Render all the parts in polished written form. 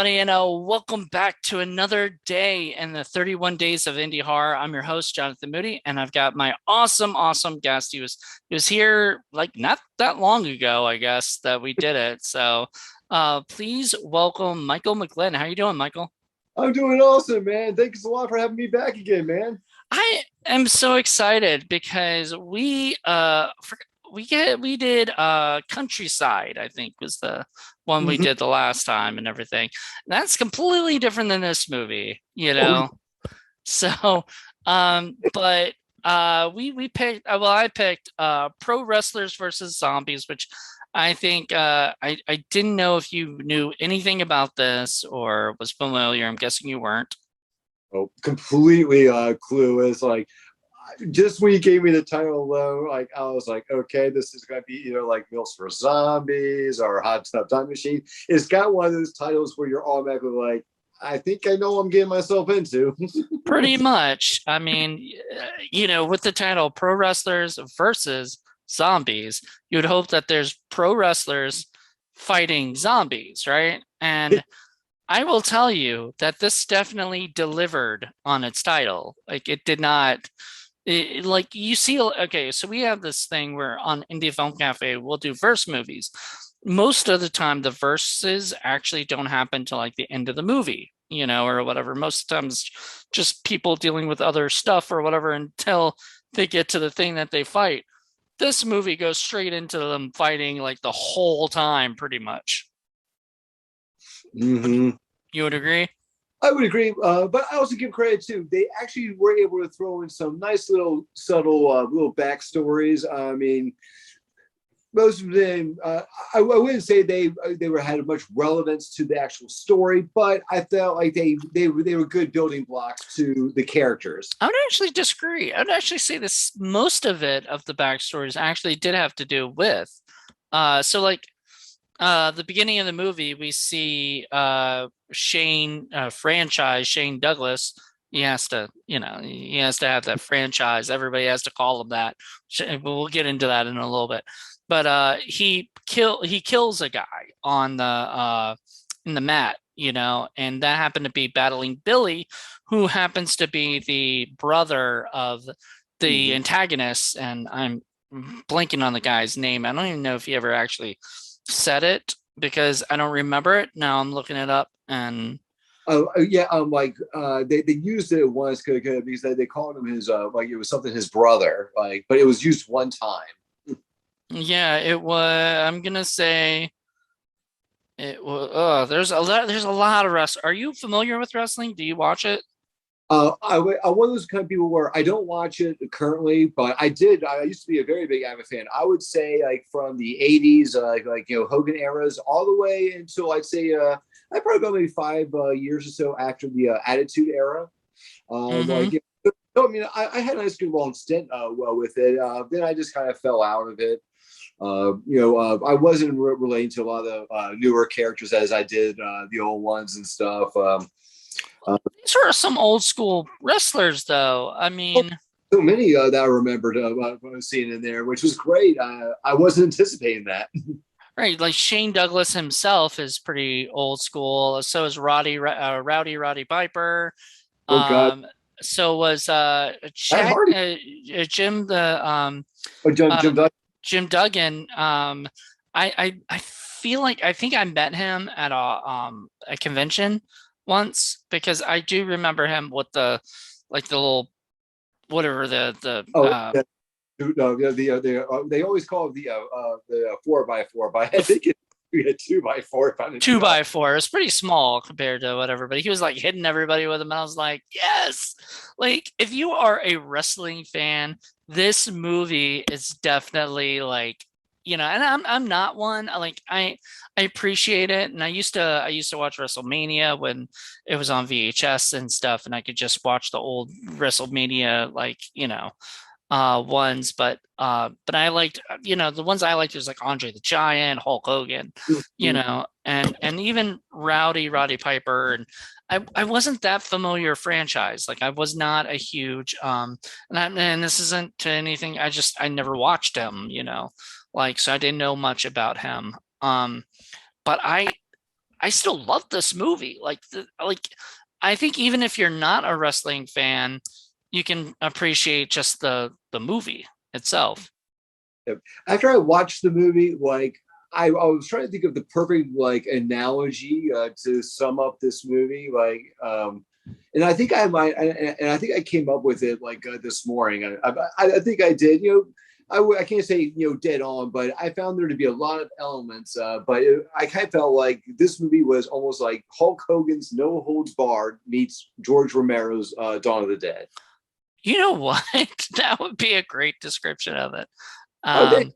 everybody, and welcome back to another day in the 31 Days of Indie Horror. I'm your host, Jonathan Moody, and I've got my awesome guest. He was here like not that long ago, I guess, that we did it. So, please welcome Michael McGlynn. How you doing, Michael? I'm doing awesome, man. Thanks a lot for having me back again, man. I am so excited because we did Countryside, I think was the one we Mhm. did the last time and everything. That's completely different than this movie, you Oh, know. So but we picked well, I picked pro wrestlers versus zombies, which I think I didn't know if you knew anything about this or was familiar. I'm guessing you weren't. completely clueless. Like just when you gave me the title alone, like I was like, okay, this is gonna be either like Mills for Zombies or Hot Stuff Time Machine. It's got one of those titles where you're automatically like, I think I know what I'm getting myself into. Pretty much. I mean, with the title Pro Wrestlers versus Zombies, you would hope that there's pro wrestlers fighting zombies, right? And I will tell you that this definitely delivered on its title. Like, it did not, like, you see, okay, so we have this thing where on Indie Film Cafe, we'll do verse movies. Most of the time, the verses actually don't happen till like the end of the movie, or whatever. Most times, just people dealing with other stuff or whatever until they get to the thing that they fight. This movie goes straight into them fighting like the whole time, pretty much. Would hmm you would agree? I would agree, but I also give credit too. They actually were able to throw in some nice little subtle little backstories. I mean, most of them, I wouldn't say they were had much relevance to the actual story, but I felt like they were good building blocks to the characters. I would actually disagree. I would actually say this most of it of the backstories actually did have to do with so like the beginning of the movie we see Shane franchise Shane Douglas. He has to have that franchise. Everybody has to call him that. We'll get into that in a little bit. But he kills a guy on the in the mat, and that happened to be battling Billy, who happens to be the brother of the Mhm. antagonist, and I'm blanking on the guy's name. I don't even know if he ever actually said it because I don't remember it. Now I'm looking it up and Yeah, like they used it once because they called him his like it was something his brother like, but it was used one time. yeah, it was. I'm gonna say it was. Oh, there's a lot of wrestling. Are you familiar with wrestling? Do you watch it? I'm one of those kind of people where I don't watch it currently, but I did. I used to be a very big anime fan. I would say like from the '80s, Hogan eras, all the way until I'd say I probably got maybe 5 years or so after the Attitude Era. Mm-hmm. So, I mean, I had a nice good long stint well with it. Then I just kind of fell out of it. I wasn't relating to a lot of newer characters as I did the old ones and stuff. These are some old school wrestlers, though. I mean, So many that I remembered seeing in there, which was great. I wasn't anticipating that. right, like Shane Douglas himself is pretty old school. So is Rowdy Piper. Oh God, Um, so was Matt Chad Hardy, Jim the Jim uh Duggan. Jim Duggan. I feel like I think I met him at a convention once because I do remember him with the little whatever Oh, yeah, no, they always call it the 4x4, but I the think it's a 2x4 if I'm two not. by four. It's pretty small compared to whatever, but he was like hitting everybody with them. And I was like, yes, like if you are a wrestling fan, this movie is definitely like, and I'm not one. I appreciate it. And I used to watch WrestleMania when it was on VHS and stuff, and I could just watch the old WrestleMania like, ones, but I liked the ones I liked was like Andre the Giant, Hulk Hogan, and even Roddy Piper, and I wasn't that familiar franchise. Like I was not a huge and this isn't to anything. I never watched him, like so I didn't know much about him. But I still love this movie. Like I think even if you're not a wrestling fan, you can appreciate just the movie itself. After I watched the movie, like I was trying to think of the perfect like analogy to sum up this movie. And I think I might, and I think I came up with it like this morning. I think I did. I can't say dead on, but I found there to be a lot of elements. I kind of felt like this movie was almost like Hulk Hogan's No Holds Barred meets George Romero's Dawn of the Dead. You know what? That would be a great description of it. Okay. Um,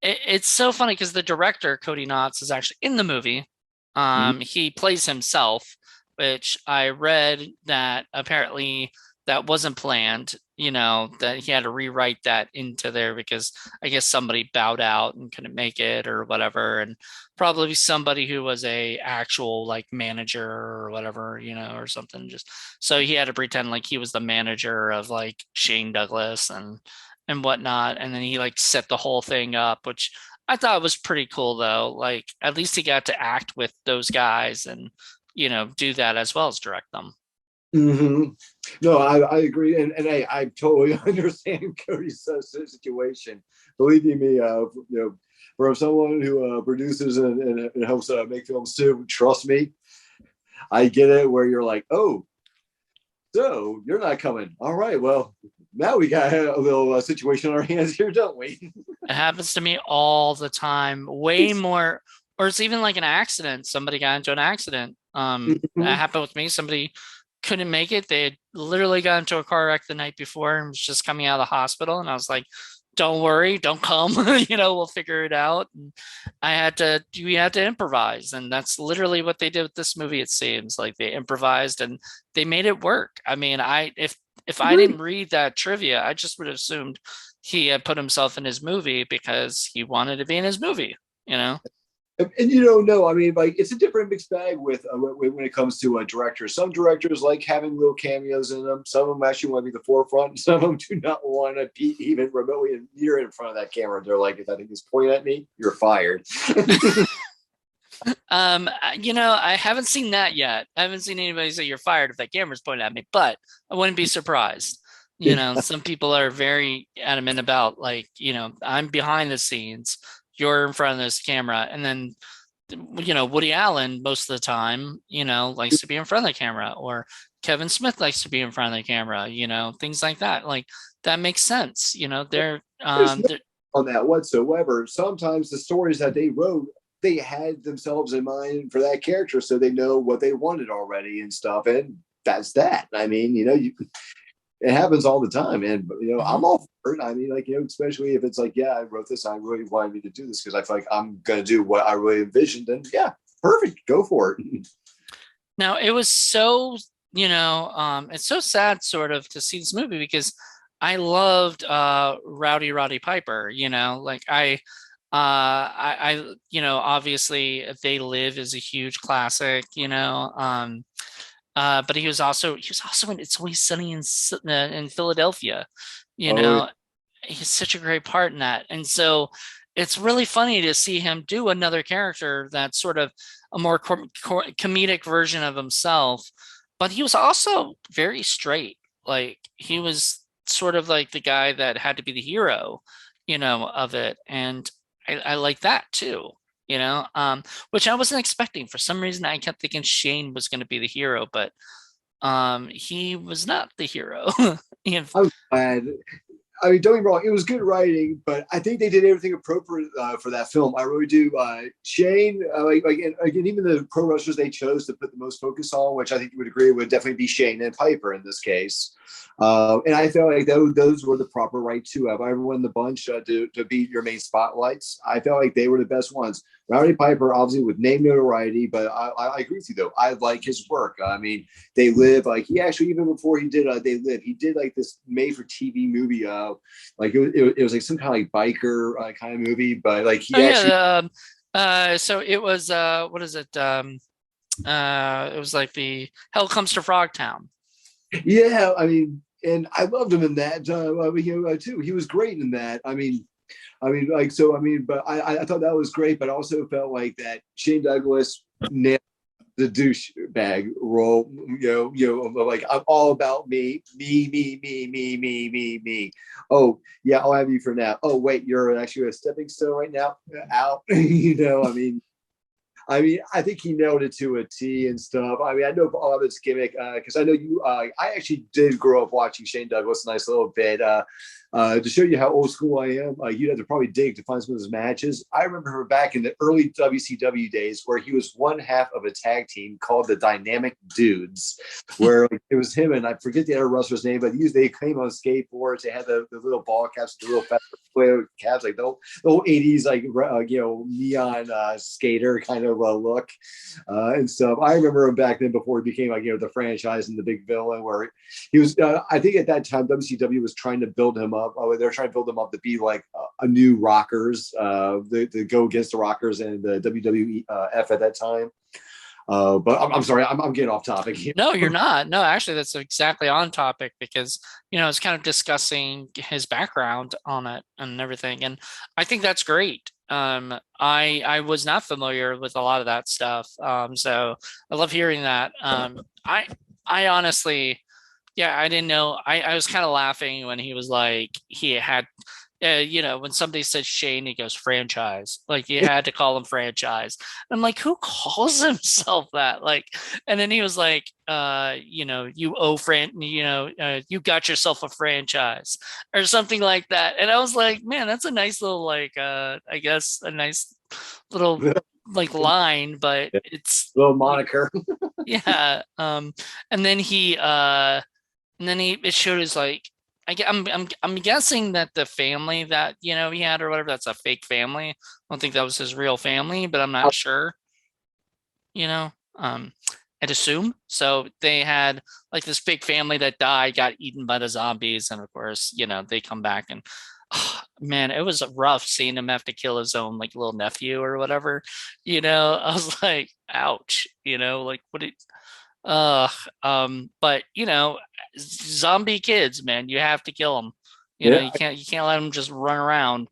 it's so funny because the director, Cody Knotts, is actually in the movie. Mhm. He plays himself, which I read that apparently that wasn't planned, that he had to rewrite that into there because I guess somebody bowed out and couldn't make it or whatever. And probably somebody who was a actual like manager or whatever, or something. Just so he had to pretend like he was the manager of like Shane Douglas and whatnot. And then he like set the whole thing up, which I thought was pretty cool though. Like at least he got to act with those guys and do that as well as direct them. hmm No, I agree, and I totally understand Cody's situation. Believe you me, from someone who produces and helps make films too, trust me, I get it. Where you're like, oh, so you're not coming. All right, well, now we got a little situation on our hands here, don't we? It happens to me all the time, way more, or it's even like an accident. Somebody got into an accident. That Mhm. happened with me. Somebody couldn't make it. They had literally got into a car wreck the night before and was just coming out of the hospital. And I was like, don't worry, don't come. We'll figure it out. And we had to improvise. And that's literally what they did with this movie, it seems. Like they improvised and they made it work. I mean, if I didn't read that trivia, I just would have assumed he had put himself in his movie because he wanted to be in his movie, you know? And you don't know. I mean, like it's a different mixed bag with when it comes to directors. Some directors like having little cameos in them. Some of them actually want to be the forefront. Some of them do not want to be even remotely near in front of that camera. They're like, if I think he's pointing at me, you're fired. I haven't seen that yet. I haven't seen anybody say you're fired if that camera's pointed at me, but I wouldn't be surprised. Some people are very adamant about like, I'm behind the scenes, you're in front of this camera, and then Woody Allen most of the time, likes to be in front of the camera, or Kevin Smith likes to be in front of the camera, things like that. Like that makes sense. There's no on that whatsoever. Sometimes the stories that they wrote, they had themselves in mind for that character, so they know what they wanted already and stuff. And that's that. I mean, it happens all the time, and Mhm. I'm all for it. I mean, like especially if it's like, yeah, I wrote this, I really wanted me to do this because I feel like I'm gonna do what I really envisioned, and yeah, perfect, go for it. Now it was so, it's so sad sort of to see this movie because I loved Rowdy Roddy Piper, like obviously They Live is a huge classic, but he was also in It's Always Sunny in Philadelphia, you Oh, know. He's such a great part in that. And so it's really funny to see him do another character that's sort of a more comedic version of himself, but he was also very straight. Like he was sort of like the guy that had to be the hero, of it. And I like that too, which I wasn't expecting. For some reason, I kept thinking Shane was going to be the hero, but he was not the hero. I'm glad. I mean, don't get me wrong, it was good writing, but I think they did everything appropriate for that film. I really do. Shane, and again, even the pro wrestlers they chose to put the most focus on, which I think you would agree would definitely be Shane and Piper in this case. And I felt like those were the proper right to have everyone in the bunch to be your main spotlights. I felt like they were the best ones. Rowdy Piper, obviously, with name notoriety, but I agree with you, though. I like his work. I mean, They Live, like he actually, even before he did They Live, he did like this made for TV movie. Like it was like some kind of like biker kind of movie, but like Oh he actually, yeah, so it was what is it? It was like the Hell Comes to Frogtown. yeah, I mean, and I loved him in that too. He was great in that. I mean, I mean, like, so, I mean, but I thought that was great, but I also felt like that Shane Douglas nailed the douchebag role, like I'm all about me. Oh yeah, I'll have you for now. Oh wait, you're actually a stepping stone right now. Out, I think he nailed it to a T and stuff. I mean, I know all of its gimmick because I know you. I actually did grow up watching Shane Douglas a nice little bit. To show you how old school I am, you'd have to probably dig to find some of his matches. I remember back in the early WCW days where he was one half of a tag team called the Dynamic Dudes, where like, it was him and I forget the other wrestler's name, but they came on skateboards. They had the little ball caps, the little caps, like the whole 80s, like, neon skater kind of look and stuff. I remember him back then before he became like, the franchise and the big villain, where he was, I think at that time, WCW was trying to build him up. They're trying to build him up to be like a new Rockers, to go against the Rockers and the WWF at that time. But I'm sorry, I'm getting off topic here. No, you're not. No, actually, that's exactly on topic because, it's kind of discussing his background on it and everything. And I think that's great. I was not familiar with a lot of that stuff. So I love hearing that. I honestly, yeah, I didn't know. I was kind of laughing when he was like, he had, when somebody said Shane, he goes franchise. Like you had to call him franchise. I'm like, who calls himself that? Like, and then he was like, you owe you got yourself a franchise or something like that. And I was like, man, that's a nice little like, I guess a nice little like line, but it's little moniker. yeah. And then it showed his like I'm guessing that the family that he had or whatever, that's a fake family. I don't think that was his real family, but I'm not sure. I'd assume. So they had like this fake family that died, got eaten by the zombies, and of course, they come back and man, it was rough seeing him have to kill his own like little nephew or whatever. I was like, ouch, like what it but zombie kids, man, you have to kill them. Yeah, You can't let them just run around.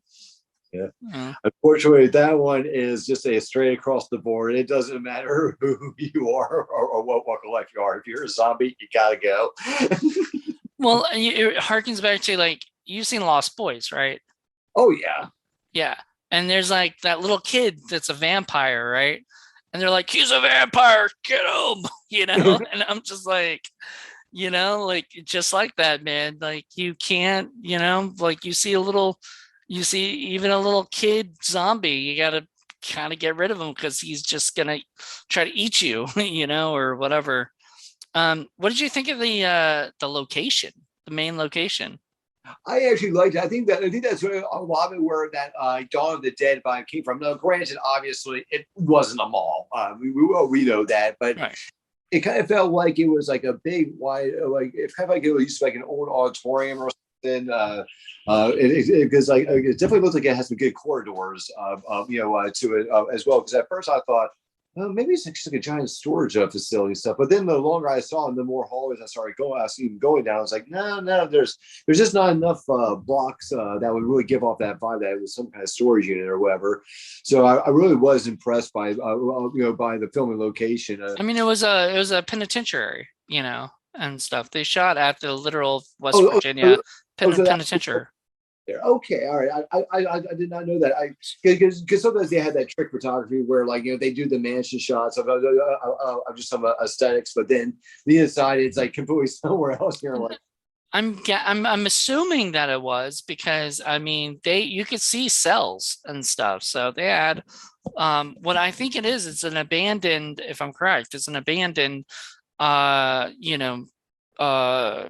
yeah. Uh, Unfortunately, that one is just a straight across the board. It doesn't matter who you are or what walk of life you are. If you're a zombie, you gotta go. well, it harkens back to like you've seen Lost Boys, right? Oh yeah. Yeah, and there's like that little kid that's a vampire, right? And they're like, he's a vampire, get him, And I'm just like, like just like that, man. Like you can't, like you see even a little kid zombie, you gotta kind of get rid of him because he's just gonna try to eat you, or whatever. What did you think of the location, the main location? I actually liked it. I think that's where a lot of it where that Dawn of the Dead vibe came from. Now, granted, obviously, it wasn't a mall. We know that, but Right. it kind of felt like it was like a big wide, like it kind of like it was like an old auditorium or something. Because like it definitely looks like it has some good corridors, to it as well. Because at first I thought, well, maybe it's just like a giant storage facility stuff. But then the longer I saw him, the more hallways I started going. I was even going down. I was like, no, there's just not enough blocks that would really give off that vibe that it was some kind of storage unit or whatever. So I really was impressed by by the filming location. I mean, it was a penitentiary, and stuff. They shot at the literal West Oh, Virginia so that penitentiary. there. Okay, all right. I did not know that. Because sometimes they had that trick photography where like they do the mansion shots of just some aesthetics, but then the inside it's like completely somewhere else. You're like, I'm assuming that it was because I mean you could see cells and stuff. So they had what I think it is. It's an abandoned, if I'm correct, it's an abandoned uh you know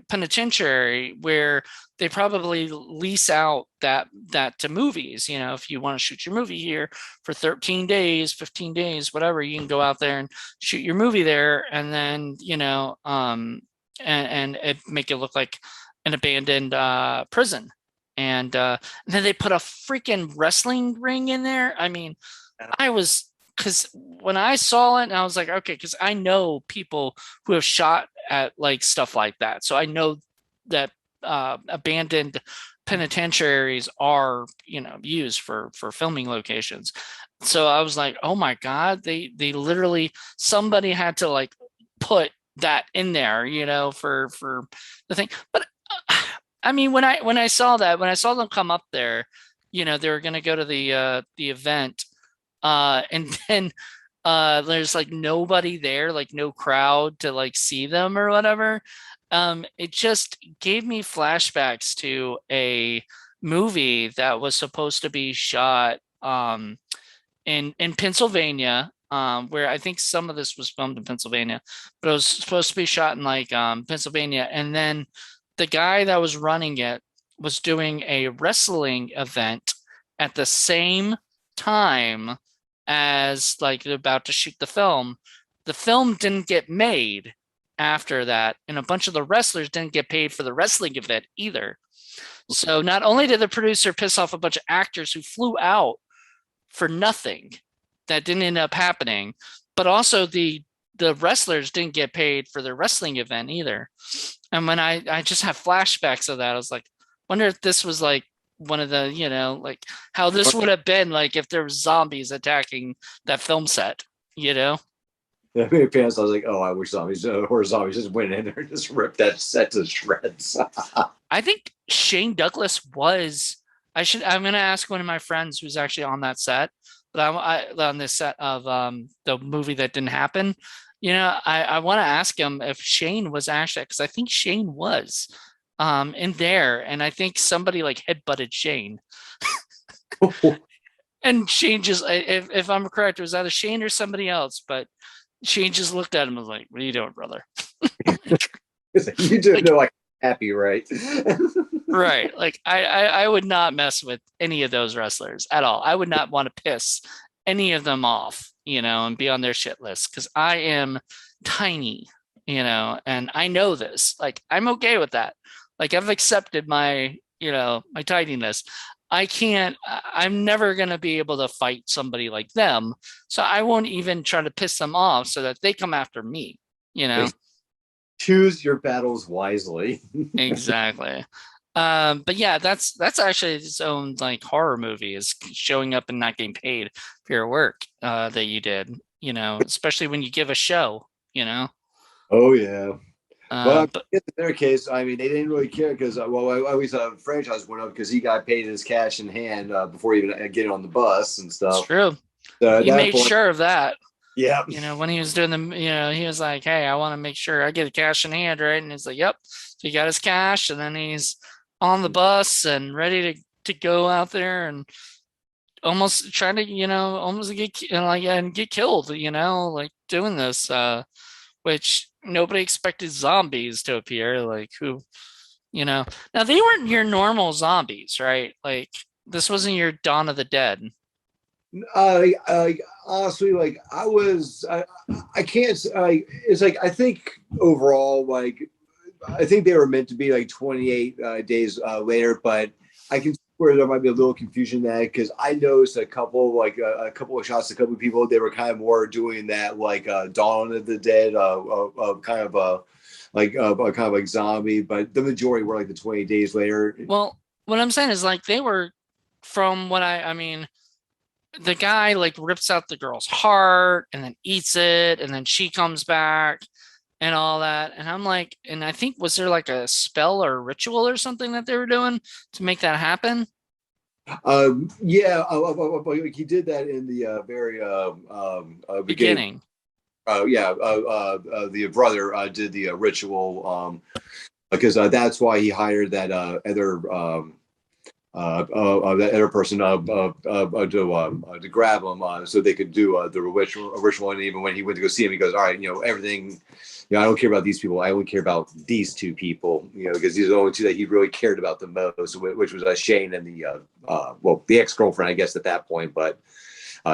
penitentiary where they probably lease out that to movies. If you want to shoot your movie here for 13 days, 15 days, whatever, you can go out there and shoot your movie there, and then and it make it look like an abandoned prison. And then they put a freaking wrestling ring in there. I mean, I was because when I saw it, and I was like, okay, because I know people who have shot at like stuff like that, so I know that abandoned penitentiaries are, used for filming locations. So I was like, oh my God, they literally, somebody had to like put that in there, for the thing. But I mean, when I saw that, when I saw them come up there, they were gonna go to the event, and then there's like nobody there, like no crowd to like see them or whatever. It just gave me flashbacks to a movie that was supposed to be shot in Pennsylvania, where I think some of this was filmed in Pennsylvania, but it was supposed to be shot in like Pennsylvania. And then the guy that was running it was doing a wrestling event at the same time as like they're about to shoot the film. The film didn't get made after that, and a bunch of the wrestlers didn't get paid for the wrestling event either. So not only did the producer piss off a bunch of actors who flew out for nothing, that didn't end up happening, but also the wrestlers didn't get paid for their wrestling event either. And when I just have flashbacks of that, I was like, wonder if this was like one of the, like how this would have been like if there was zombies attacking that film set, you know? Yeah, I mean, fans, I was like, oh, I wish zombies or zombies just went in there and just ripped that set to shreds. I think Shane Douglas was. I'm gonna ask one of my friends who's actually on that set, but on this set of the movie that didn't happen. I want to ask him if Shane was actually, because I think Shane was in there, and I think somebody like headbutted Shane. And Shane just, if I'm correct, it was either Shane or somebody else, but Shane just looked at him and was like, "What are you doing, brother?" You do know, like, happy, right? Right. Like I would not mess with any of those wrestlers at all. I would not want to piss any of them off, and be on their shit list because I am tiny, and I know this. Like I'm okay with that. Like I've accepted my tidiness. I'm never going to be able to fight somebody like them. So I won't even try to piss them off so that they come after me, Choose your battles wisely. Exactly. But yeah, that's actually its own like horror movie, is showing up and not getting paid for your work that you did, especially when you give a show, Oh, yeah. But in their case, I mean, they didn't really care because, well, I always franchise went up because he got paid his cash in hand before even getting on the bus and it's stuff. true. So at He that made point, sure of that. yeah. When he was doing he was like, "Hey, I want to make sure I get a cash in hand, right?" And he's like, "Yep." So he got his cash, and then he's on the bus and ready to go out there and almost trying to, almost get killed, like doing this, which nobody expected zombies to appear, like who, now they weren't your normal zombies, right? Like this wasn't your Dawn of the Dead. Honestly, like I can't. It's like I think overall, like I think they were meant to be like 28 days later, but I can see where there might be a little confusion there because I noticed a couple of shots, a couple of people they were kind of more doing that like Dawn of the Dead, kind of kind of like zombie, but the majority were like the 20 days later. Well, what I'm saying is like they were, from what I mean, the guy like rips out the girl's heart and then eats it, and then she comes back and all that. And I'm like, and I think, was there like a spell or a ritual or something that they were doing to make that happen? Yeah, he did that in the very beginning. Beginning. Yeah, the brother did the ritual because that's why he hired that that other person to grab him so they could do the ritual. And even when he went to go see him, he goes, "All right, everything. I don't care about these people. I only care about these two people. Because these are the only two that he really cared about the most, which was Shane and the ex-girlfriend, I guess, at that point. But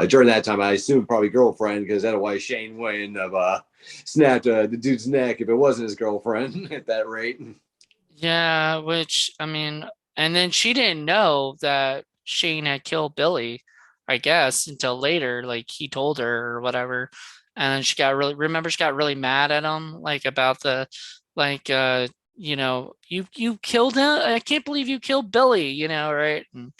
during that time, I assume probably girlfriend, because otherwise Shane wouldn't have snapped the dude's neck if it wasn't his girlfriend at that rate." Yeah, which I mean, and then she didn't know that Shane had killed Billy, I guess, until later, like he told her or whatever. And she got really mad at him, like about the, like, you killed him. I can't believe you killed Billy, right? And,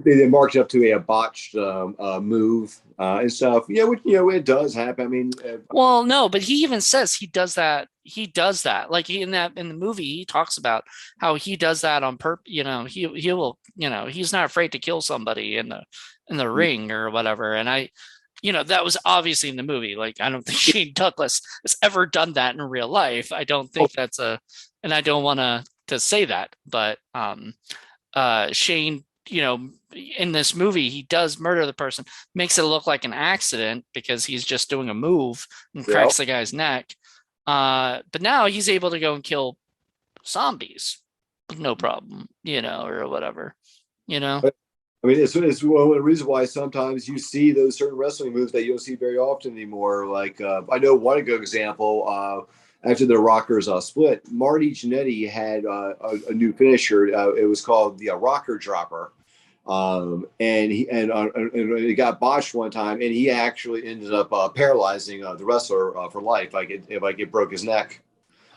They marked it up to a botched move and stuff. Yeah, which, it does happen. I mean, well, no, but he even says he does that. He does that. Like in the movie, he talks about how he does that on purpose. He will. He's not afraid to kill somebody in the ring or whatever. And that was obviously in the movie. Like, I don't think Shane Douglas has ever done that in real life. I don't think that's and I don't want to say that, but Shane, in this movie, he does murder the person, makes it look like an accident because he's just doing a move and yeah. cracks the guy's neck. But now he's able to go and kill zombies with no problem, or whatever, you know. I mean, it's one of the reasons why sometimes you see those certain wrestling moves that you don't see very often anymore. Like I know one good example. After the Rockers split, Marty Jannetty had a new finisher. It was called the Rocker Dropper, and it got botched one time, and he actually ended up paralyzing the wrestler for life. It broke his neck.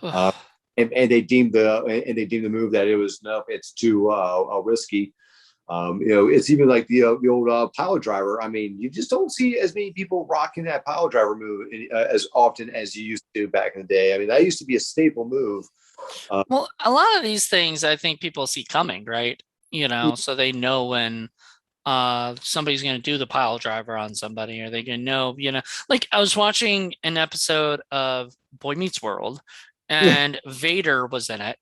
Uh, and they deemed the move that it was no, it's too risky. It's even like the old pile driver. I mean, you just don't see as many people rocking that pile driver move as often as you used to back in the day. I mean, that used to be a staple move. Well, a lot of these things I think people see coming, right? So they know when somebody's going to do the pile driver on somebody, or they going to know, like I was watching an episode of Boy Meets World, and Vader was in it,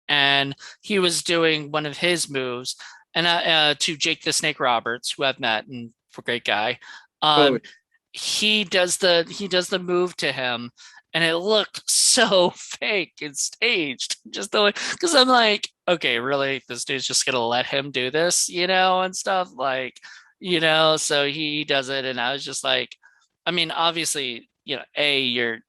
and he was doing one of his moves, and to Jake the Snake Roberts, who I've met and for great guy. Oh, um he does the move to him, and it looked so fake and staged, just the way, because I'm like, okay, really, this dude's just gonna let him do this, and stuff, like, so he does it, and I was just like, I mean, obviously, a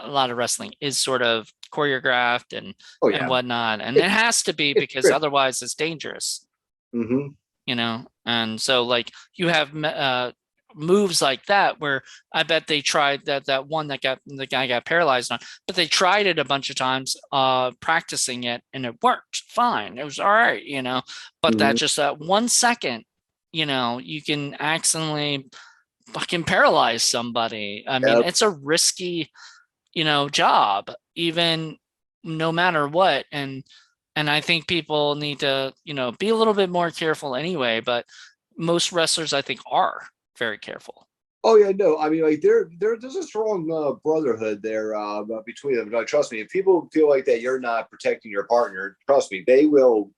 lot of wrestling is sort of choreographed oh and yeah. whatnot, and it has to be, It's because great. otherwise it's dangerous. Mm-hmm. And so, like, you have moves like that where I bet they tried that one that got the guy got paralyzed on, but they tried it a bunch of times, practicing it, and it worked fine. It was all right, but Mm-hmm. that 1 second, you can accidentally fucking paralyze somebody. I mean, Yeah. it's a risky, job, even, no matter what. And I think people need to, be a little bit more careful anyway, but most wrestlers, I think, are very careful. Oh yeah, no. I mean, like there's a strong brotherhood there between them. No, trust me, if people feel like that you're not protecting your partner, trust me, they will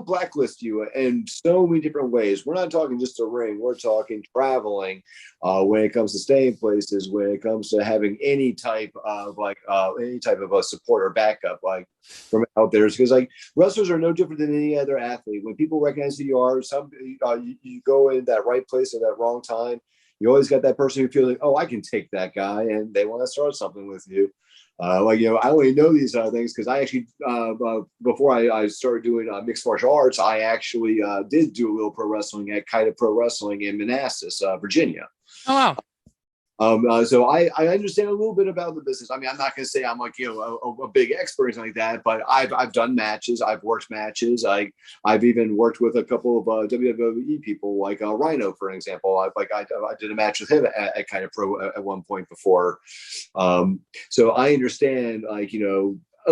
blacklist you in so many different ways. We're not talking just a ring. We're talking traveling, when it comes to staying places, when it comes to having any type of a support or backup, like from out there. Because like wrestlers are no different than any other athlete. When people recognize who you are, you go in that right place at that wrong time. You always got that person who feels like, oh, I can take that guy, and they want to start something with you. I only know these things because I actually, before I started doing mixed martial arts, I actually did do a little pro wrestling at Kind of Pro Wrestling in Manassas, Virginia. Oh, wow. So I understand a little bit about the business. I mean, I'm not going to say I'm like a big expert or anything like that, but I've done matches, I've worked matches, I've even worked with a couple of WWE people, like Rhino, for example. I did a match with him at Kind of Pro at one point before. So I understand a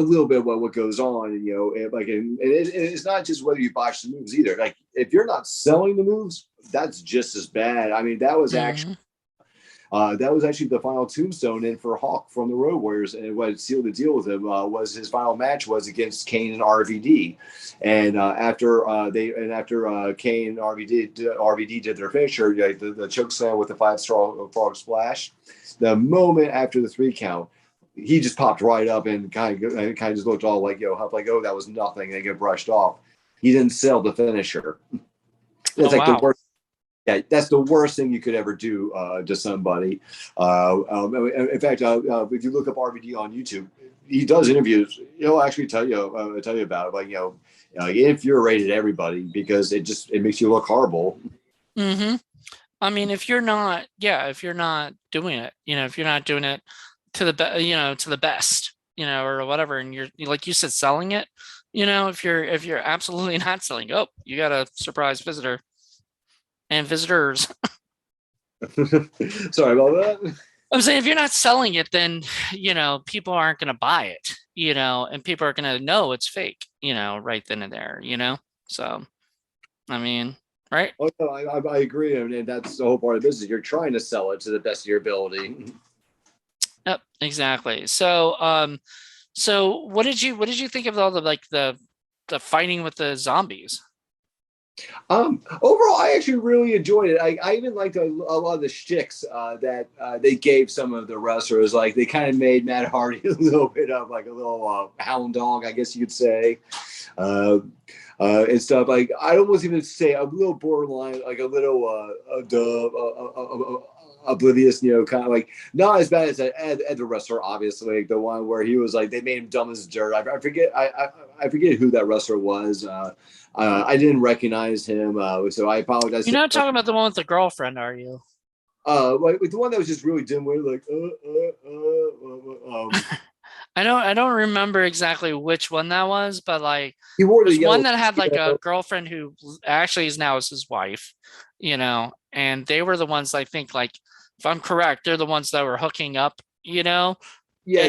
little bit about what goes on, and it's not just whether you botch the moves either. Like if you're not selling the moves, that's just as bad. I mean, Mhm. that was actually the final tombstone in for Hawk from the Road Warriors, and what sealed the deal with him was his final match was against Kane and RVD, and after Kane and RVD did their finisher, the choke slam with the 5-star frog splash, the moment after the 3 count, he just popped right up and kind of just looked all like like, oh, that was nothing, and get brushed off. He didn't sell the finisher. Oh, It's like the wow. worst. Yeah, that's the worst thing you could ever do to somebody. In fact, if you look up RVD on YouTube, he does interviews. He'll actually tell you about it. Like it infuriated everybody because it makes you look horrible. Hmm. I mean, if you're not doing it, if you're not doing it to the best, or whatever, and you're like you said, selling it, if you're absolutely not selling, oh, you got a surprise visitor and visitors. Sorry about that. I'm saying if you're not selling it, then people aren't going to buy it, and people are going to know it's fake, right then and there, So, I mean, right? Oh no, I agree, and that's the whole part of the business. You're trying to sell it to the best of your ability. Yep, exactly. So what did you think of all the like the fighting with the zombies? Overall, I actually really enjoyed it. I even liked a lot of the shticks that they gave some of the wrestlers. Like they kind of made Matt Hardy a little bit of like a little hound dog, I guess you could say, uh, and stuff. Like I almost even say a little borderline, like a little oblivious, kind of like not as bad as Ed the wrestler, obviously, like the one where he was like they made him dumb as dirt. I forget, I forget who that wrestler was. I didn't recognize him, so I apologize. You're not talking about the one with the girlfriend, are you? Like the one that was just really dim-witted, like I don't remember exactly which one that was, but like he wore the there's one yellow. that had like a girlfriend who actually is now his wife, and they were the ones I think like if I'm correct, they're the ones that were hooking up, Yeah,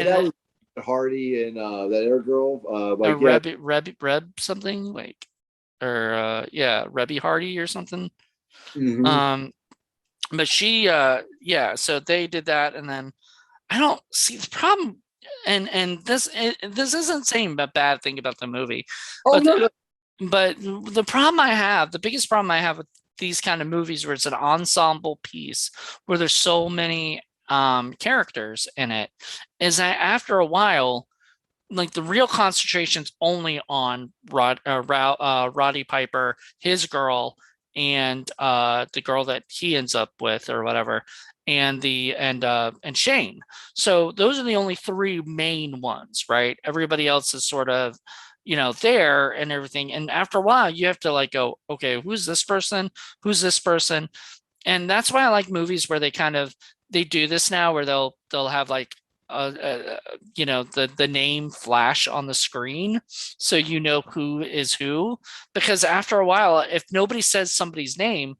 that and was Hardy and that other girl. a Like yeah. Reb something like or yeah, Rebby Hardy or something. Hmm. Um, but she yeah, so they did that, and then I don't see the problem, and this isn't saying a bad thing about the movie, Oh but no, no. the biggest problem I have with these kind of movies where it's an ensemble piece where there's so many characters in it is that after a while, like the real concentration's only on Roddy Piper, his girl, and the girl that he ends up with or whatever, and Shane. So those are the only three main ones, right? Everybody else is sort of, there and everything. And after a while, you have to like go, okay, who's this person? Who's this person? And that's why I like movies where they do this now, where they'll have like the name flash on the screen so you know who is who, because after a while if nobody says somebody's name,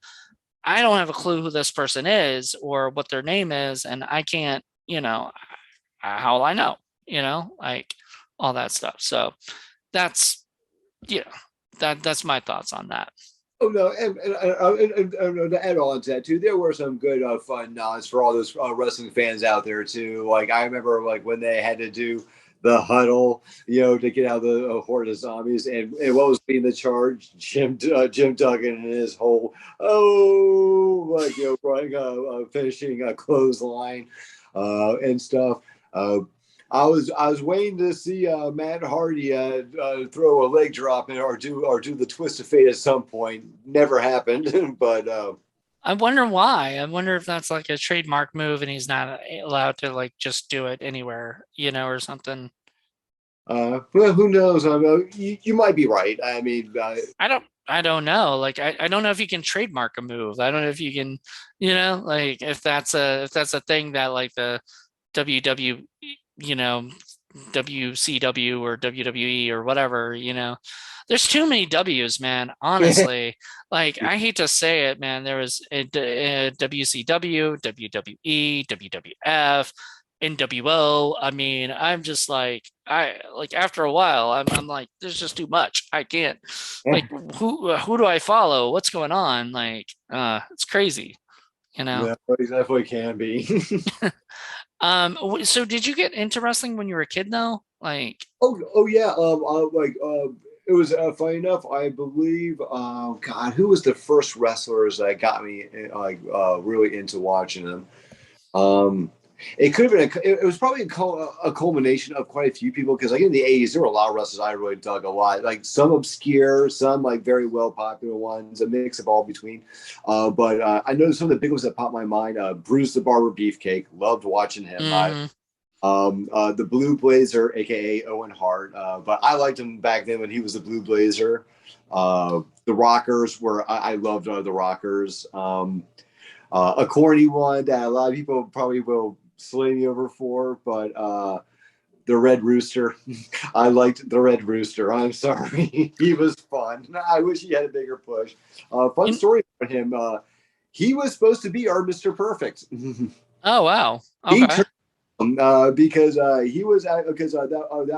I don't have a clue who this person is or what their name is, and I can't, how will I know, like all that stuff. So that's yeah that's my thoughts on that. Oh no, and to add on to that too, there were some good fun nods for all those wrestling fans out there too. Like I remember like when they had to do the huddle, to get out of the horde of zombies, and what was being the charge, Jim Duggan and his whole like running finishing a clothesline and stuff. Uh, I was waiting to see Matt Hardy throw a leg drop in, or do the twist of fate at some point. Never happened, but I wonder why. I wonder if that's like a trademark move and he's not allowed to like just do it anywhere, or something. well, who knows? You might be right. I mean, I don't know. Like I don't know if you can trademark a move. I don't know if you can, like if that's a thing that like the WW, you know, WCW or WWE or whatever, There's too many W's, man. Honestly, like I hate to say it, man. There was a WCW, WWE, WWF, NWO. I mean, I'm just like I like after a while, I'm like, there's just too much. I can't like who do I follow? What's going on? Like, it's crazy, you know. yeah, he definitely can be. So did you get into wrestling when you were a kid though? Like, Oh yeah. Like it was funny enough. I believe. God, who was the first wrestlers that got me like really into watching them? Um, it could have been. It was probably a culmination of quite a few people because, like in the '80s, there were a lot of wrestlers I really dug a lot. Like some obscure, some like very well popular ones, a mix of all between. But I know some of the big ones that popped my mind. Bruce the Barber Beefcake, loved watching him. mhm. The Blue Blazer, aka Owen Hart, but I liked him back then when he was the Blue Blazer. The Rockers were I loved the Rockers. A corny one that a lot of people probably will slay me over for, but The Red Rooster. I liked the Red Rooster. I'm sorry. He was fun. I wish he had a bigger push. Fun In, story about him. He was supposed to be our Mr. Perfect. oh wow. He Okay. turned because he was because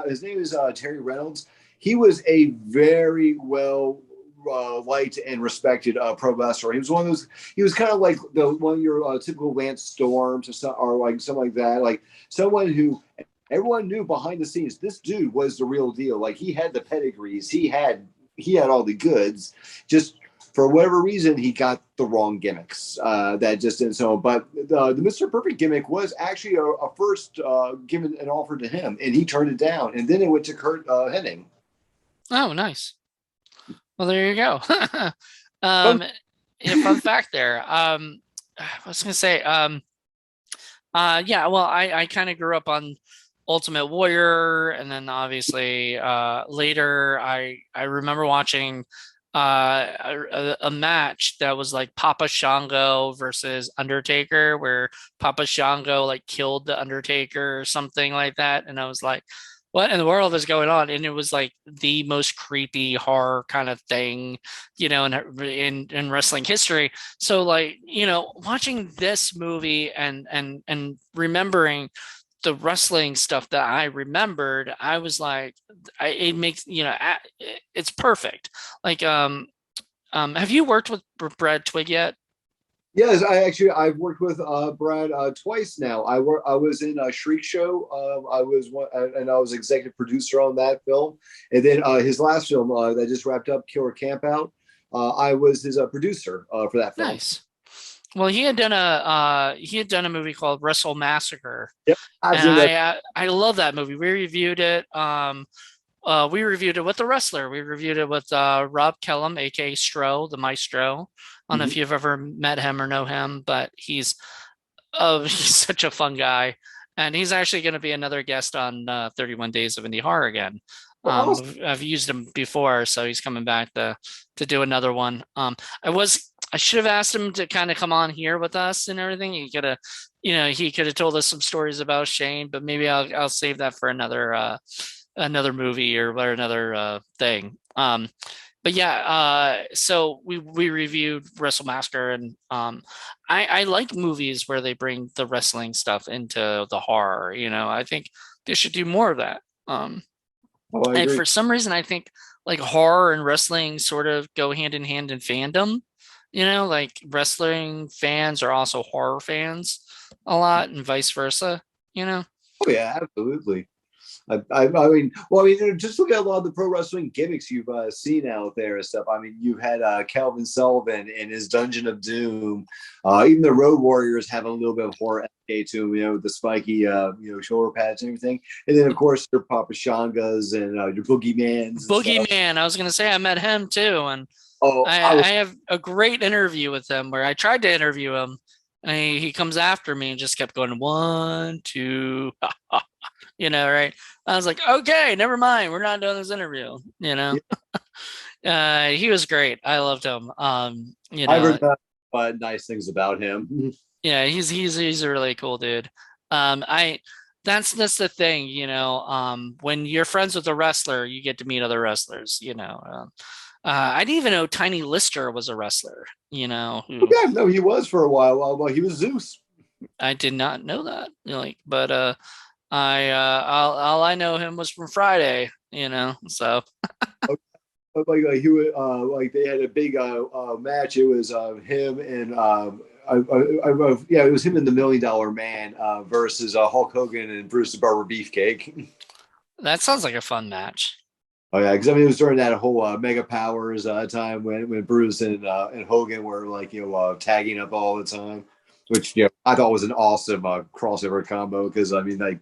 his name is Terry Reynolds. He was a very well liked and respected pro wrestler. He was one of those. He was kind of like the one of your typical Lance Storms or like something like that. Like someone who everyone knew behind the scenes. This dude was the real deal. Like he had the pedigrees. He had all the goods. Just for whatever reason, he got the wrong gimmicks. That just didn't so. But the Mr. Perfect gimmick was actually a first given an offer to him, and he turned it down. And then it went to Kurt Hennig. Oh, nice. Well, there you go. Fun. um, yeah, fun fact there. I was gonna say, yeah, well, I kind of grew up on Ultimate Warrior, and then obviously later I remember watching a match that was like Papa Shango versus Undertaker, where Papa Shango like killed the Undertaker or something like that, and I was like, what in the world is going on? And it was like the most creepy horror kind of thing, in wrestling history. So like, watching this movie and remembering the wrestling stuff that I remembered, I was like, it makes, it's perfect. Like, have you worked with Brad Twig yet? Yes, I've worked with Brad twice now. I was in a Shriek Show. I was one, and I was executive producer on that film. And then his last film that just wrapped up, Killer Campout. I was his producer for that film. Nice. Well, he had done a movie called Wrestle Massacre, Yep, and absolutely. I love that movie. We reviewed it. We reviewed it with the wrestler. We reviewed it with Rob Kellum, aka Stro, the Maestro. I don't know Mhm. if you've ever met him or know him, but he's he's such a fun guy, and he's actually going to be another guest on 31 Days of Indie Horror again. Well, awesome. I've used him before, so he's coming back to do another one. I should have asked him to kind of come on here with us and everything. He could have told us some stories about Shane, but maybe I'll save that for another movie or another thing. But yeah, so we reviewed Wrestle Master, and I like movies where they bring the wrestling stuff into the horror. I think they should do more of that. Oh, I And agree. for some reason, I think like horror and wrestling sort of go hand in hand in fandom. Like wrestling fans are also horror fans a lot, and vice versa. You know. Oh yeah, absolutely. I mean, well, I mean, just look at a lot of the pro wrestling gimmicks you've seen out there and stuff. I mean, you had Calvin Sullivan in his Dungeon of Doom. Even the Road Warriors have a little bit of horror to them, with the spiky, shoulder pads and everything. And then, of course, your Papa Shangas and your Boogeymans and stuff. Boogeyman, I was gonna say I met him too, and Oh, I I I was. have a great interview with him where I tried to interview him, and he comes after me and just kept going one, two, right? I was like, okay, never mind, we're not doing this interview. Yeah, He was great. I loved him. I've heard nice things about him. Yeah, he's a really cool dude. I that's the thing, when you're friends with a wrestler, you get to meet other wrestlers. I didn't even know Tiny Lister was a wrestler, who Yeah, no, he was for a while. Well, he was Zeus. I did not know that. But all I know him was from Friday. So Like he would like they had a big match. It was him and yeah, it was him and the $1 Million Man versus Hulk Hogan and Bruce the Barber Beefcake. that sounds like a fun match. Oh yeah, because I mean it was during that whole Mega Powers time when Bruce and Hogan were like tagging up all the time, which I thought was an awesome crossover combo because I mean like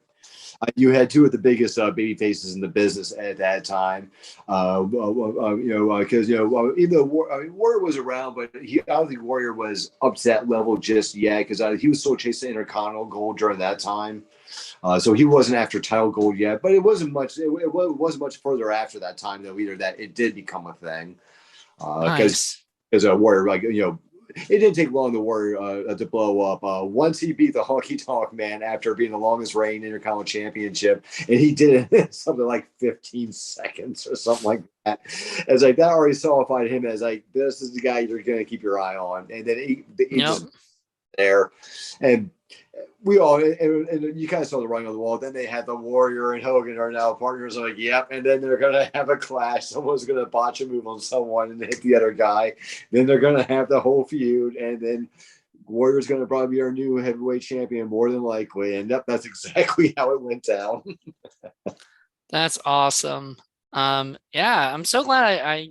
you had two of the biggest baby faces in the business at that time. Because even though Warrior was around, but I don't think Warrior was up to that level just yet because he was still chasing Intercontinental Gold during that time. So he wasn't after title gold yet, but it wasn't much. It wasn't much further after that time though either that it did become a thing. Because Nice. as a Warrior, like it didn't take long to Warrior to blow up. Once he beat the Honky Tonk Man after being the longest reigning Intercontinental Championship, and he did it in something like 15 seconds or something like that. It's like that already solidified him as like this is the guy you're going to keep your eye on, and then he Yep. just there, and we all and you kind of saw the writing on the wall. Then they had the Warrior and Hogan are now partners. Like, yep, and then they're gonna have a clash. Someone's gonna botch a move on someone and hit the other guy. Then they're gonna have the whole feud, and then Warrior's gonna probably be our new heavyweight champion more than likely. And yep, that's exactly how it went down. That's awesome. Yeah, I'm so glad I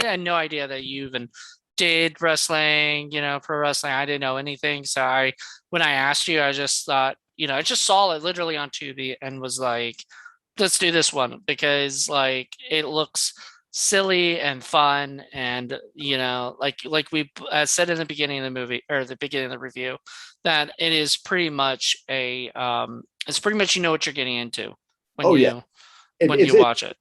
had no idea that you even did wrestling, pro wrestling. I didn't know anything. So when I asked you, I just thought, I just saw it literally on Tubi and was like, let's do this one because like it looks silly and fun and like we said in the beginning of the movie or the beginning of the review that it is pretty much it's pretty much what you're getting into when Oh yeah, you and when you watch it.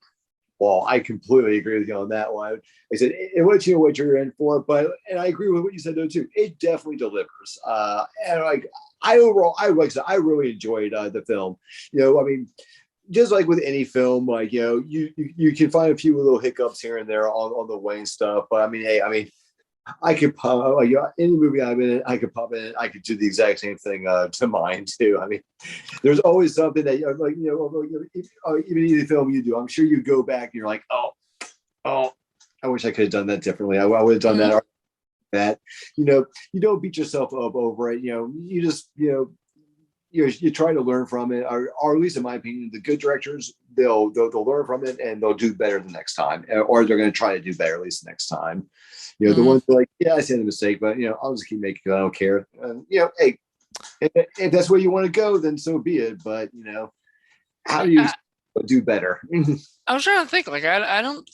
well, I completely agree with you on that one. I said it lets you know what you're in for, and I agree with what you said though too. It definitely delivers. And like I overall, like I said, I really enjoyed the film. I mean, just like with any film, like you can find a few little hiccups here and there on the way and stuff. But I mean, hey, I mean, I could pop like any movie I'm in, I could pop in. I could do the exact same thing to mine too. I mean, there's always something that like even any film you do, I'm sure you go back and you're like, oh, I wish I could have done that differently. I would have done Mhm. that. You don't beat yourself up over it. You just you try to learn from it, or at least in my opinion, the good directors they'll learn from it and they'll do better the next time, or they're going to try to do better at least the next time. The Mhm. ones that are like, yeah, I said a mistake, but I'll just keep making it. I don't care. And hey, if that's where you want to go, then so be it. But how do you I, do better? I was trying to think, like, I don't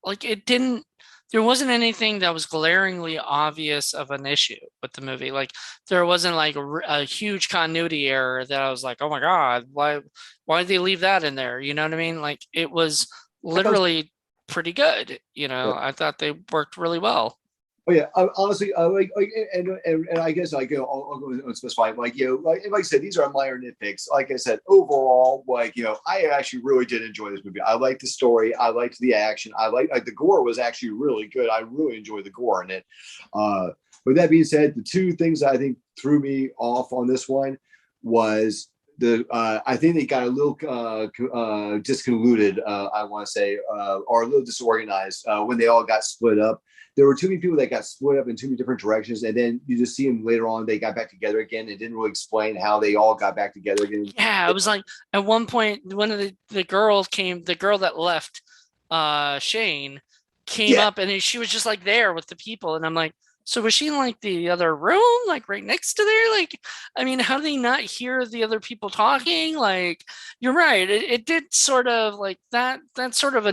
like it didn't, there wasn't anything that was glaringly obvious of an issue with the movie. Like, there wasn't like a huge continuity error that I was like, oh my God, why did they leave that in there? You know what I mean? Like, it was literally pretty good. I thought they worked really well. Oh yeah, honestly, and I guess I'll go and specify like like I said, these are minor nitpicks. Like I said, overall, like I actually really did enjoy this movie. I liked the story, I liked the action, I like the gore was actually really good. I really enjoyed the gore in it. With that being said, the two things I think threw me off on this one was I think they got a little disconvoluted. I want to say, or a little disorganized when they all got split up. There were too many people that got split up in too many different directions, and then you just see them later on. They got back together again. It didn't really explain how they all got back together again. Yeah, I was like, at one point, one of the girl that left, Shane, came Yeah, up and she was just like there with the people. And I'm like, so was she in like the other room, like right next to there? Like, I mean, how do they not hear the other people talking? Like, you're right. It did sort of like that's sort of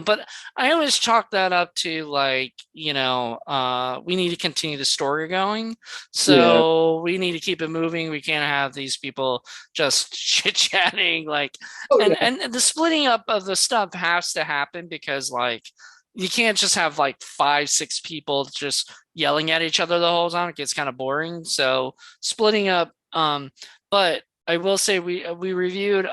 but I always chalk that up to like, we need to continue the story going. yeah, So we need to keep it moving. We can't have these people just chit chatting like oh yeah, and the splitting up of the stuff has to happen because like you can't just have like five, six people just yelling at each other the whole time. It gets kind of boring. So splitting up, but I will say we reviewed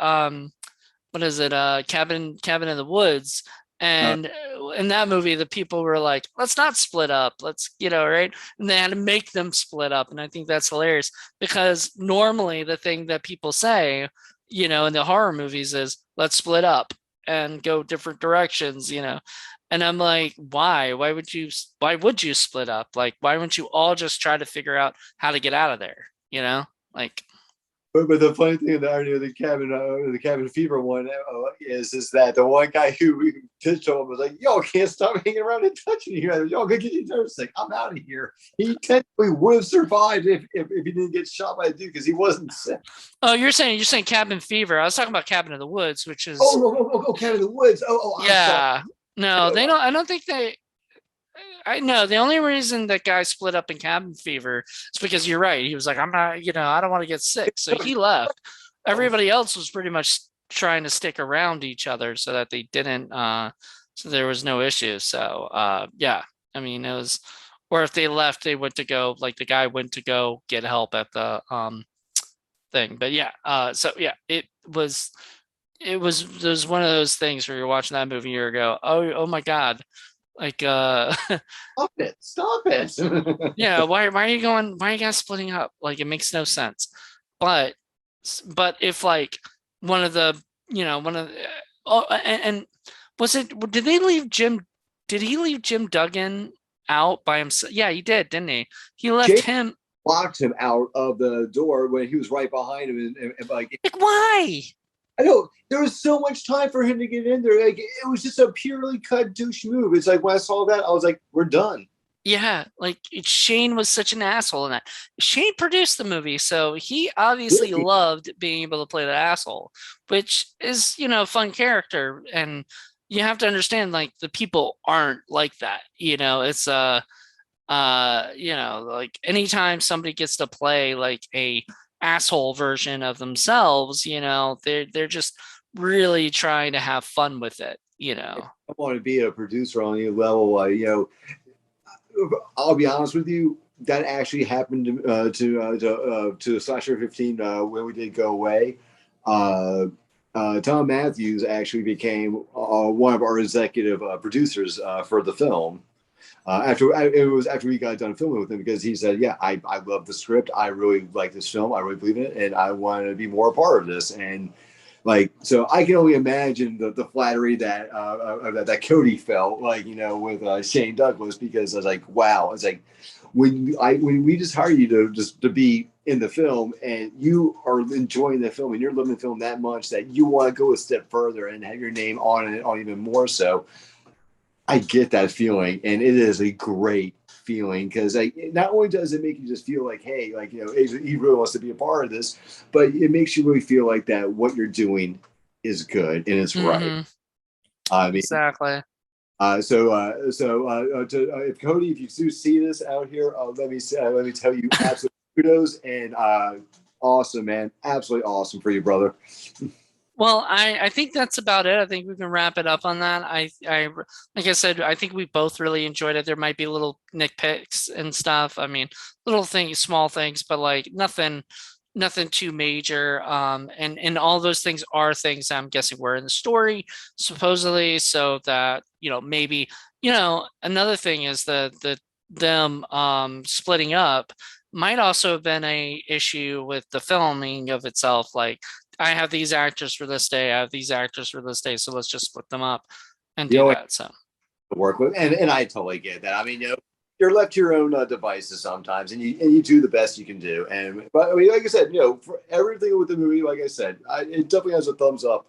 what is it, Cabin in the Woods. uh, And in that movie, the people were like, let's not split up. Let's, right. And they had to make them split up. And I think that's hilarious because normally the thing that people say, in the horror movies is let's split up and go different directions. And I'm like, why? Why would you split up? Like, why wouldn't you all just try to figure out how to get out of there? Like, but the funny thing, the irony of the cabin fever one is that the one guy who pitched on was like, "Y'all can't stop hanging around and touching you. Y'all gonna get each other sick. I'm out of here." He technically would have survived if he didn't get shot by a dude because he wasn't sick. oh, you're saying Cabin Fever. I was talking about Cabin in the Woods, which Oh, is, Cabin in the Woods. I'm sorry. yeah. No, they don't. I don't think they. I know the only reason that guy split up in Cabin Fever is because you're right. He was like, I'm not, I don't want to get sick. So he left. Everybody else was pretty much trying to stick around each other so that they didn't, so there was no issue. So, yeah, I mean, it was or if they left, they went to go like the guy went to go get help at the thing. But yeah, so yeah, it was one of those things where you're watching that movie a year ago. Oh my God. Like Stop it! Stop it! yeah, why are you going why are you guys splitting up? Like it makes no sense. But but if like one of the one of the, oh and was it did they leave Jim did he leave Jim Duggan out by himself? Yeah, he did, didn't he? He left Jake him locked him out of the door when he was right behind him, and like like why? I know there was so much time for him to get in there. Like it was just a purely cut douche move. It's like when I saw that, I was like, "We're done." Yeah, like Shane was such an asshole in that. Shane produced the movie, so he obviously loved being able to play the asshole, which is, a fun character. And you have to understand, like, the people aren't like that. It's like anytime somebody gets to play like a asshole version of themselves, they're just really trying to have fun with it. I want to be a producer on any level. I'll be honest with you. That actually happened to Slasher 15 when we did go away. Tom Matthews actually became one of our executive producers for the film. After we got done filming with him, because he said, "Yeah, I love the script. I really like this film. I really believe in it, and I want to be more a part of this." And like, so I can only imagine the flattery that Cody felt like, with Shane Douglas, because I was like, wow, it's like when we just hire you to be in the film and you are enjoying the film and you're loving the film that much that you want to go a step further and have your name on it, on even more so. I get that feeling, and it is a great feeling because like not only does it make you just feel like, hey, like he really wants to be a part of this, but it makes you really feel like that what you're doing is good and it's right. Hmm. I mean, Exactly. if Cody, if you do see this out here, let me tell you, absolute kudos and awesome, man, absolutely awesome for you, brother. Well, I think that's about it. I think we can wrap it up on that. Like I said, I think we both really enjoyed it. There might be little nitpicks and stuff. I mean, little things, small things, but like nothing too major. And all those things are things I'm guessing were in the story, supposedly, so that, maybe, another thing is the them splitting up might also have been a issue with the filming of itself. Like I have these actors for this day, I have these actors for this day, so let's just split them up and You do know, that. So to work with, and I totally get that. I mean, you're left to your own devices sometimes, and you do the best you can do. And but I mean, like I said, for everything with the movie, like I said, it definitely has a thumbs up.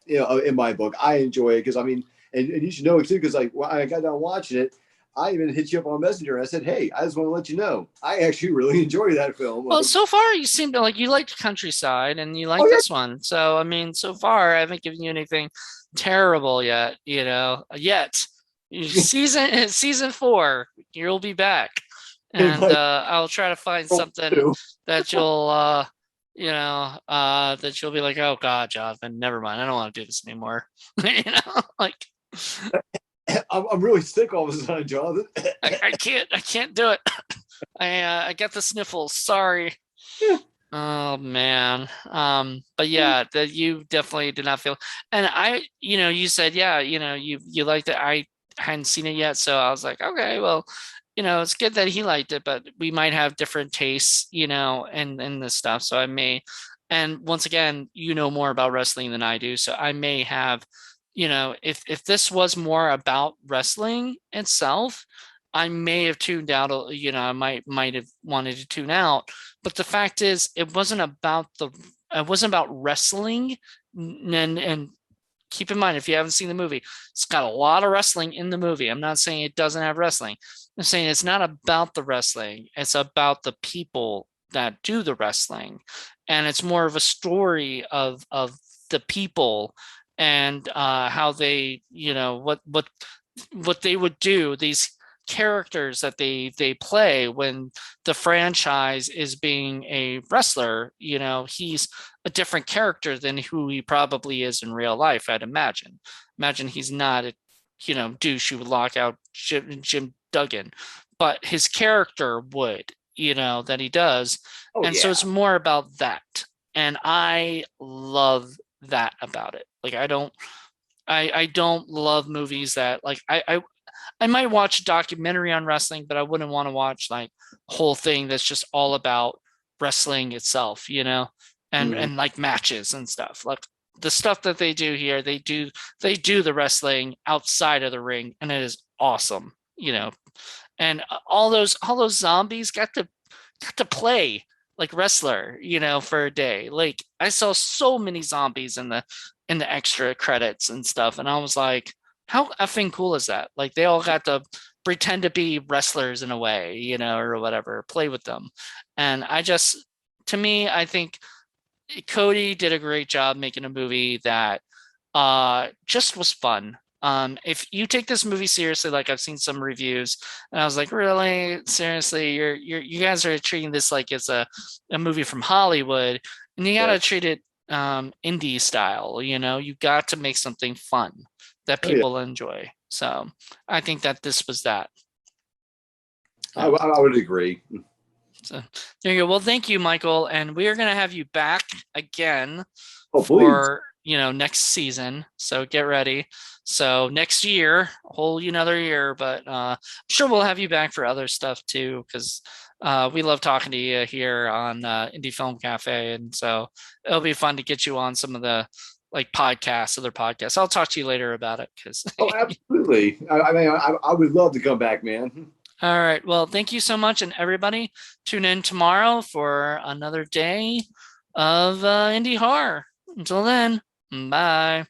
In my book, I enjoy it because I mean, and you should know it too, because like when I got done watching it, I even hit you up on Messenger. I said, "Hey, I just want to let you know, I actually really enjoy that film." well, Like, so far you seem to like you liked Countryside and you oh like yeah, this one. So I mean, so far I haven't given you anything terrible yet, yet. Season 4, you'll be back. and And like, I'll try to find oh, something too. that that you'll be like, oh God, Jonathan, never mind. I don't want to do this anymore. Like I'm really sick all of a sudden, Jonathan. I can't do it. I got the sniffles. Sorry. Oh man. But yeah, that you definitely did not feel. And you said, yeah, you liked it. I hadn't seen it yet, so I was like, okay, well, it's good that he liked it, but we might have different tastes, in this stuff. So I may, and once again, you know more about wrestling than I do, so I may have, if this was more about wrestling itself, I may have tuned out, I might have wanted to tune out. But the fact is, it wasn't about wrestling. And keep in mind, if you haven't seen the movie, it's got a lot of wrestling in the movie. I'm not saying it doesn't have wrestling. I'm saying it's not about the wrestling. It's about the people that do the wrestling. And it's more of a story of the people and how they, what they would do, these characters that they play when the franchise is being a wrestler. He's a different character than who he probably is in real life, I'd imagine. He's not douche who would lock out Jim Duggan, but his character would, that he does. Oh And so yeah. it's more about that. And I love that about it. Like I don't love movies that like I might watch a documentary on wrestling, but I wouldn't want to watch like a whole thing that's just all about wrestling itself, Mhm. and like matches and stuff. Like the stuff that they do here, they do the wrestling outside of the ring, and it is awesome. And all those zombies got to play like wrestler, for a day. Like I saw so many zombies in the extra credits and stuff, and I was like, how effing cool is that? Like they all got to pretend to be wrestlers in a way, or whatever, play with them. And to me, I think Cody did a great job making a movie that just was fun. If you take this movie seriously, like I've seen some reviews, and I was like, really, seriously, you guys are treating this like it's a movie from Hollywood, and you gotta Yes. treat it indie style. You got to make something fun that Oh yeah. people enjoy. So I think that this was that. I, Yeah. I would agree. So there you go. Well, thank you, Michael, and we are going to have you back again Oh please. for next season. So get ready. So next year, a whole another year, but I'm sure we'll have you back for other stuff too, because we love talking to you here on Indie Film Cafe, and so it'll be fun to get you on some of the like other podcasts. I'll talk to you later about it because. Oh absolutely. I mean, I would love to come back, man. All right. Well, thank you so much, and everybody, tune in tomorrow for another day of indie horror. Until then, bye.